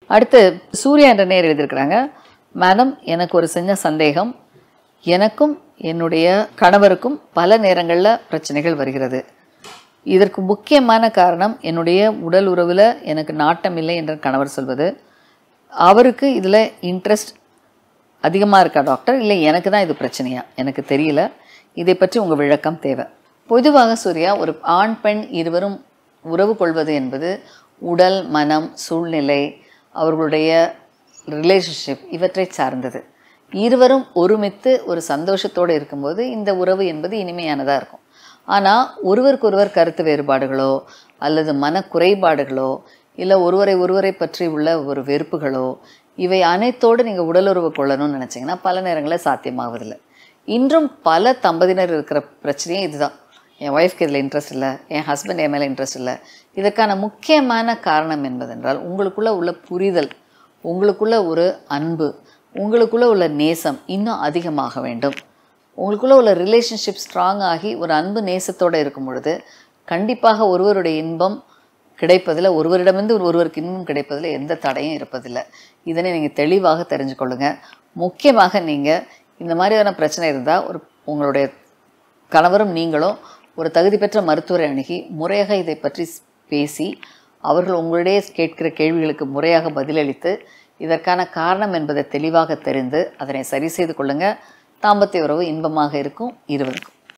அடுத்து சூர்யா என்ற நேர் எழுதியிருக்கிறாங்க. மேடம், எனக்கு ஒரு சின்ன சந்தேகம். எனக்கும் என்னுடைய கணவருக்கும் பல நேரங்களில் பிரச்சனைகள் வருகிறது. இதற்கு முக்கியமான காரணம் என்னுடைய உடல் உறவில் எனக்கு நாட்டம் இல்லை என்று கணவர் சொல்வது. அவருக்கு இதில் இன்ட்ரெஸ்ட் அதிகமாக இருக்கா டாக்டர், இல்லை எனக்கு தான் இது பிரச்சனையா எனக்கு தெரியல. இதை பற்றி உங்கள் விளக்கம் தேவை. பொதுவாக சூர்யா, ஒரு ஆண் பெண் இருவரும் உறவு கொள்வது என்பது உடல், மனம், சூழ்நிலை, அவர்களுடைய ரிலேஷன்ஷிப் இவற்றை சார்ந்தது. இருவரும் ஒருமித்து ஒரு சந்தோஷத்தோடு இருக்கும்போது இந்த உறவு என்பது இனிமையானதாக இருக்கும். ஆனால் ஒருவருக்கொருவர் கருத்து வேறுபாடுகளோ அல்லது மன குறைபாடுகளோ இல்லை ஒருவரை பற்றி உள்ள ஒரு வெறுப்புகளோ இவை அனைத்தோடு நீங்கள் உடலுறவு கொள்ளணும்னு நினச்சிங்கன்னா பல நேரங்களில் சாத்தியமாவதில்லை. இன்றும் பல தம்பதியினர் இருக்கிற பிரச்சனையே இதுதான். என் ஒய்ஃப்க்கு இதில் இன்ட்ரெஸ்ட் இல்லை, என் ஹஸ்பண்ட் என் மேலே இன்ட்ரெஸ்ட் இல்லை. இதற்கான முக்கியமான காரணம் என்பதென்றால் உங்களுக்குள்ளே உள்ள புரிதல், உங்களுக்குள்ள ஒரு அன்பு, உங்களுக்குள்ளே உள்ள நேசம் இன்னும் அதிகமாக வேண்டும். உங்களுக்குள்ளே உள்ள ரிலேஷன்ஷிப் ஸ்ட்ராங் ஆகி ஒரு அன்பு நேசத்தோடு இருக்கும் பொழுது கண்டிப்பாக ஒருவருடைய இன்பம் கிடைப்பதில், ஒருவரிடமிருந்து ஒருவருக்கு இன்பம் கிடைப்பதில் எந்த தடையும் இருப்பதில்லை. இதனை நீங்கள் தெளிவாக தெரிஞ்சுக்கொள்ளுங்க. முக்கியமாக நீங்கள் இந்த மாதிரியான பிரச்சனை இருந்தால் உங்களுடைய கணவரும் நீங்களும் ஒரு தகுதி பெற்ற மருத்துவரை அணுகி முறையாக இதை பற்றி பேசி அவர்கள் உங்களிடையே கேட்கிற கேள்விகளுக்கு முறையாக பதிலளித்து இதற்கான காரணம் என்பதை தெளிவாக தெரிந்து அதனை சரி செய்து கொள்ளுங்கள். தாம்பத்திய உறவு இன்பமாக இருக்கும் இருவருக்கும்.